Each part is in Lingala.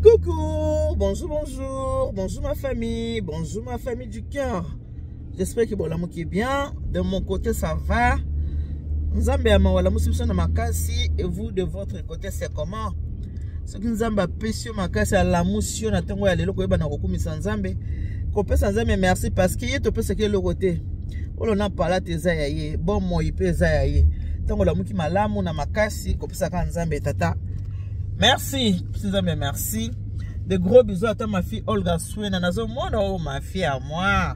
Coucou, bonjour ma famille du cœur. J'espère que l'amour qui est bien. De mon côté, ça va. Nzambe ya mawala musibisa na makasi et vous de votre côté c'est comment? Ce qui nzamba pesio makasi à la musio na tango ya lelo ko yeba na kokumisa nzambe. Ko pesa nzambe merci parce que to pesa ke le côté. Olo na pala teza ya ye, bon mo ipeza ya ye. Tango la muki malamu na makasi ko pesa ka nzambe tata. Merci, nzambe merci. De gros bisous à ma fille Olga Swena nazo mono ma fille à moi.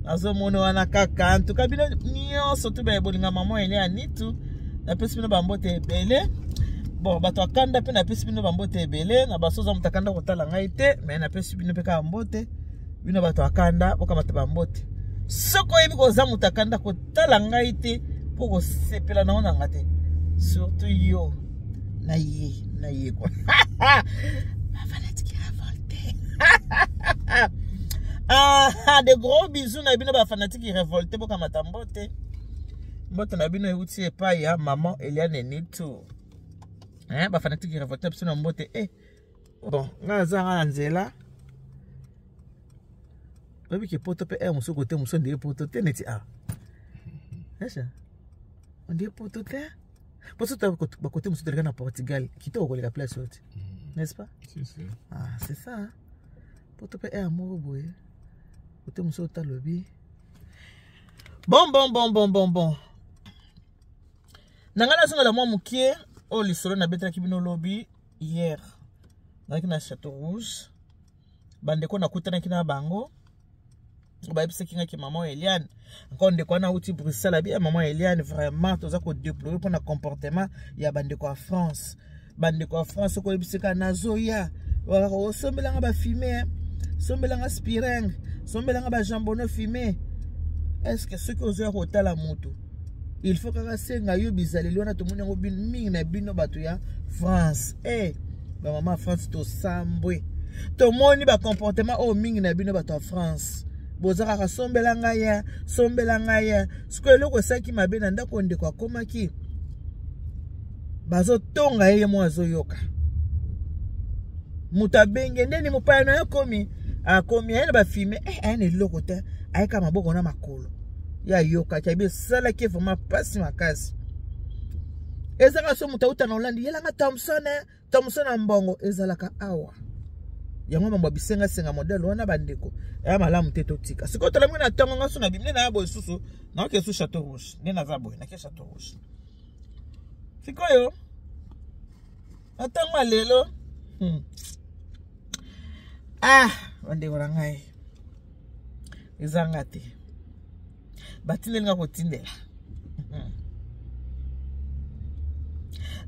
Nazo mono wana kaka en tout cas bino nyonso to ba bolinga maman ele anitu na pesi bino bambote ebele bon bato akanda pe na pesi bino bambote ebele na basoza mutakanda kotala ngai te mais na pesi bino pe ka mbote bino bato akanda oka bato bambote soko yebi koza mutakanda kotala ngai te po ko sepela na ona ngate surtout yo na ye quoi des gros bisous na bino ba fanatique révolté boka matambote mbote na bino euti epa ya maman Eliane Nitu ba fanatique révolté biso na mbote bon ngaza nga nzela babi ke poto pe muso kote muso ndie poto te neti esa ndie poto te poto ta ba kote muso de na Portugal kitoko ko la place haute n'est-ce pas? Si. C'est ça hein? Poto pe amour boye côté muso ta lobby bon nangana songa la mwa mukie o lisolo na betra kibino lobby hier na Château Rouge bandeko na kutana kina bango ba epse kinga ki maman Eliane encore ndeko na uti Bruxelles bien maman Eliane vraiment toza ko déployer pour na comportement ya bandeko à France ko ebisika nazoya wa osombelanga ba filmer sombelanga spireng sombelanga ba jambono fumé. Est-ce que ce que vous avez à la moto il faut que senga yo bizali lona to munyango bin mingi na bino bato ya France ba mama France to sambwe to moni ba comportement o mingi na bino bato ya France bozaka ka sombelanga ya siko eloko saki mabe na ndako ndeko akomaki bazo tonga ye mo azoyoka mutabenge ndeni mupaya na yokomi akomi yana ba filmer ane loko te ayeka maboko na makolo ya yoka chabe sala ke vraiment pasi makasi ezaka so mutauta na Hollande yela nga Thompson mbongo ezalaka awa yango mambo bisenga model wana bandeko ya malamu te totika sikoto la mwana tongo ngaso na bimne na yabo susu na ke su Château Rouge nena za boy na ke Château Rouge sikoyo atangwa lelo wande orangai ezanga te batinde nga kotindela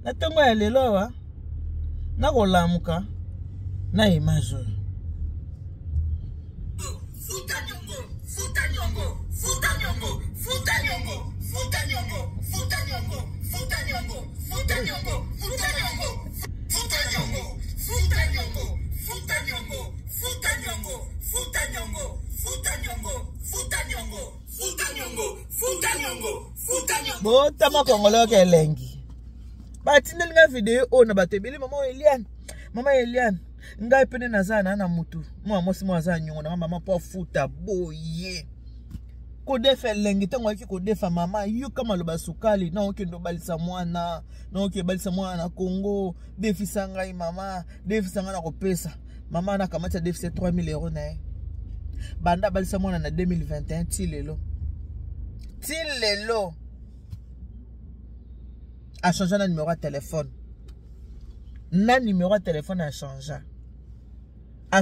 na tango ya lelo wa na kolamuka na image futa nyongo bota makongolo ke lengi batinde nga video ona batebeli mama Eliane ngai pene nazana na mutu mwa mosi mwa za nyongo na mama po futa boye ko defa lengi tango yaki ko defa mama yu kama loba sukali na okendo balisa mwana Congo defisa ngai mama defisa nga na kopesa mama na kamata defisa 3000 euros na banda balisa mwana na 2021 tilelo a changé na numéro de téléphone. Na numéro de téléphone a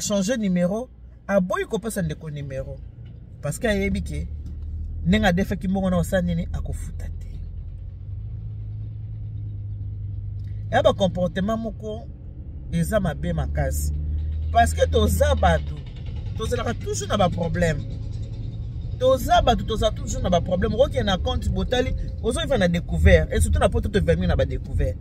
changé numéro a boy ko pesa ndeko numéro parce que ayebi ke nenga defa ki mbongo na osanini akofuta te. Ya ba comportement moko eza mabe makasi parce que toza bato tozalaka toujours na ba problème. Toza toujours na ba problème roki na compte botali ozo ifa na découvert et surtout na poto to vermi na ba découvert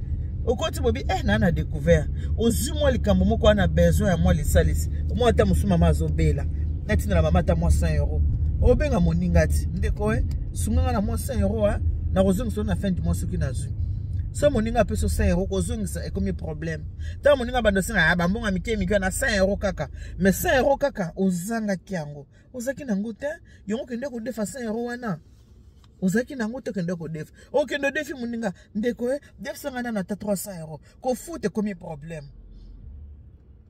okoti bobi na découvert ozu moi likambo moko ana besoin ya moi lisalisi moi ata musuma mazobela nati na mama ta moi 100 euros obenga moningati ndeko sunga na moi 100 euros na rozongo so na fin du mois soki na zu So moninga peso 100 euros kozongisa ekomi problème. Ta moninga bando singa bambonga mike na 100 euros kaka. Mais 100 euros kaka ozanga kiango. Ozaki nango te, yongo kende ko defa 100 euros wana. Ozaki nango te kende ko defa. O kende defi moninga ndeko def sanga na ta 300 euros. Ko foute ekomi problème.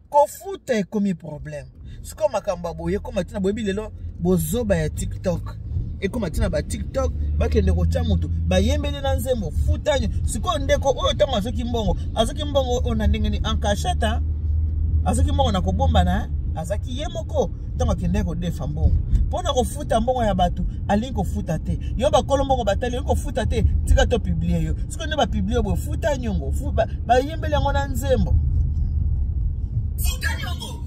Ko foute ekomi problème. Siko makamba boye ko matina boyebi lelo bozoba ya TikTok. Et comme tu as TikTok, bakende ko chamutu ba yembele na nzembo futanyo siko ndeko oyo tango azoki mbongo ona ndengeni enkachata azoki mbongo na kobomba na azaki yemoko tango kende ko defa mbongo pona ko futa mbongo ya batu alingi ko futa te yo ba kolombongo batali ko futa te tika to publier yo siko ne ba publier bo futa nyongo ba yembele ngo na nzembo futa nyongo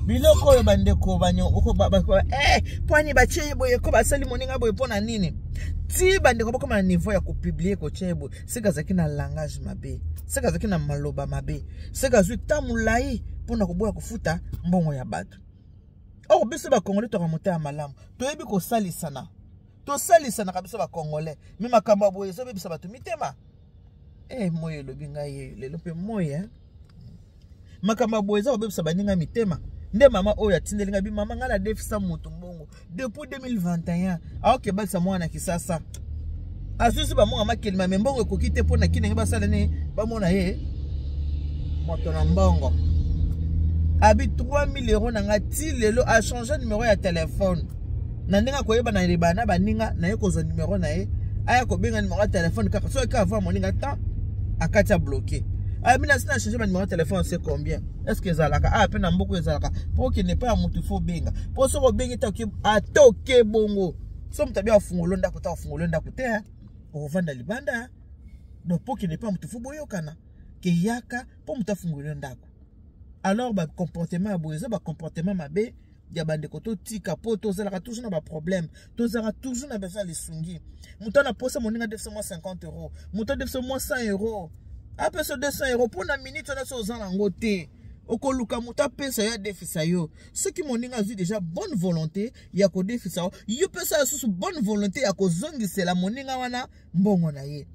biloko oyo bandeko banyo pwani bache boye ko basali moninga boye pona nini ti bandeko boko na niveau ya ko publier ko chebo seka zaki na langage mabe seka zaki na maloba mabe seka zwi tamulai pona ko boya kufuta mbongo ya bato o biso ba congolais to ramonter ya malamu to yebi ko salisana kabiso ba congolais mi makamba boye so bebisa bato mitema moye lobinga ye lelo pe moye makamba boye za bebisa baninga mitema nde mama oya tindelinga bi mama ngala defisa mutu mbongo depuis 2021 aoke balisa mwana kisasa asusu ba mwana makelima mbongo ekokite pona kinenge basala ne ba mona ye moto na mbongo abi 3000 euros na ngati lelo a changer numéro ya téléphone na ndinga koyeba na libana baninga na ye kozo numéro na ye aya ko benga numéro ya téléphone kaka so ka avoir moninga temps akacha bloqué. Ah, mais là, si on a changé mon numéro de téléphone, c'est combien? Est-ce que ça a peine beaucoup de ça? Pour qu'il n'ait pas un moutou faux benga. Pour ce benga, à toquer bongo. Somme t'as bien fungolonda kota fungolonda kote, on vend dans libanda. Donc pour qu'il n'ait pas un moutou faux boyo kana, que yaka pour mouta fungolonda. Alors, bah comportement à boise, bah comportement mabé. Ya bande koto tika poto zalaka toujours na ba problème to zalaka toujours na besoin les sungi muto na posa moninga defso moi 50 euros muto defso moi 100 euros après ce 200 euros pour na minute on a so zala ngote okoluka muta pesa ya defisa yo ce qui moninga vu déjà bonne volonté ya ko defisa yo pesa sous bonne volonté ya ko zongisela moninga wana mbongo na ye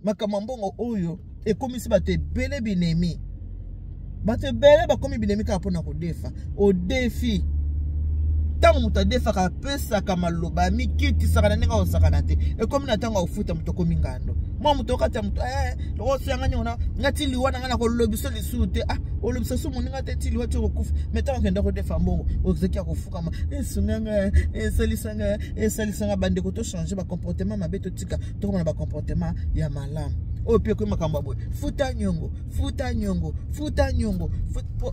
makama mbongo oyo e komisi ba te bele binemi bate bele ba komi binemi ka pona ko defa o defi tango muta defa ka pesa ka maloba mikiti saka na nenga osaka te e komi na tango ofuta muto komi ngando mo muto kata muto lo sanga nyona ngati liwana ngana ko lobiso lisute o lobiso su muninga te tili wacho ko kufa metango kenda ko defa mbongo o zekia ko fuka ma sunganga salisanga bande ko to changer ba comportement mabeto tika to kona ba comportement ya malamu. Oh, puis comme makamba boy, futa nyongo.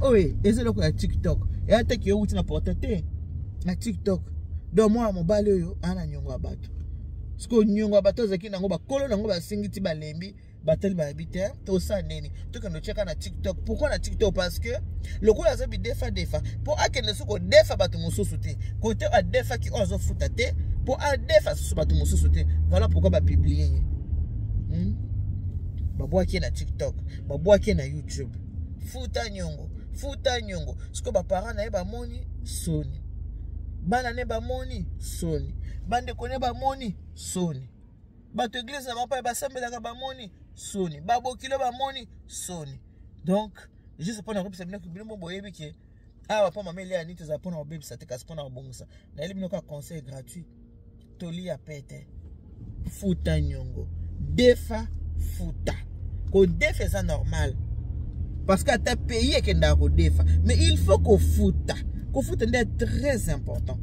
Oye, ezelo ko ya TikTok. Et ate ki yo wuti na portate na TikTok. Do moi mo bale yo ana nyongo abato. Sko nyongo abato zaki nango ba kolo nango ba singiti ba lembi, bateli ba habiter, to sa neni. To kan cheka na TikTok. Pourquoi na TikTok? Parce que le ko azabi defa. Pour akende suko defa bato mususu te. Côté a defa ki ozo futa te, pour a defa susu bato mususu te. Voilà pourquoi ba publier. Babouaki na TikTok, babouaki na YouTube. Futa nyongo. Siko ba parents na ba moni soni. Bana ne ba moni soni. Bande kone ba moni soni. Bato église na mapa ba sambela ba moni soni. Babokilo ba moni soni. Donc, juste pour na repisa bino bino boyebi ke awa pa mamele ya nito za pona obebi sa te kasi pona obongisa. Na eli bino ka conseil gratuit. Toli ya pete. Futa nyongo. Defa futa. Ko defa c'est normal. Parce que tu payé kenda ko defa. Mais il faut qu'on futa. Ko futa est très important.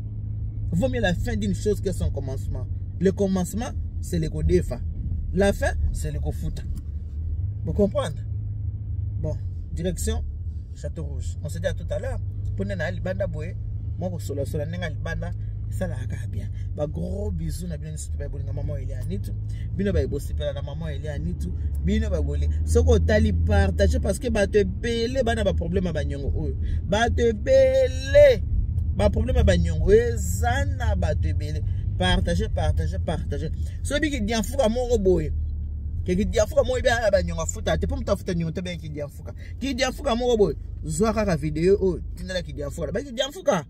Vaut mieux la fin d'une chose que son commencement. Le commencement, c'est le ko defa. La fin, c'est le ko futa. Vous comprenez? Bon, direction Château Rouge. On se dit à tout à l'heure. Prenez na libanda boye. Moi ko solo nenga libanda. Ça la bien. Ba gros bisous na bino nsutu ba bolinga maman ile anitu. Bino ba ibosipela na maman ile anitu. Bino ba boli. Soko tali partager parce que ba te belé bana ba problème ba nyongo oyo. Ba te belé. Ba problème ba nyongo ezana ba te belé. Partager. So bi ki dianfuka moko boye. Ki dianfuka mo ibe ba nyongo futa te pour mtafuta nyongo te ben ki dianfuka. Ki dianfuka moko boye. Zwa kaka video o tinala ki dianfuka. Ba ki dianfuka.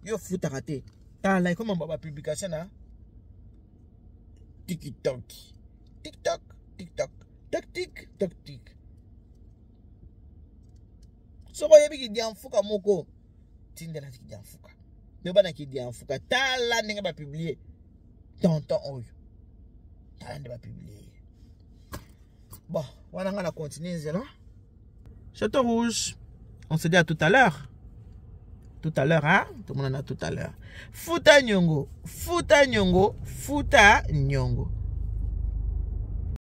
yo futa raté tala comme ba publication na TikTok so ko yebi ki di anfuka moko tindela ki di anfuka me bana ki di anfuka tala ndenge ba publier tonton oyo tala ndenge ba publier bon wana ngana continuer zela Château Rouge. On se dit à tout à l'heure. Tout à l'heure, hein? Tout le monde en a tout à l'heure. Fouta Nyongo. Fouta Nyongo. Fouta Nyongo.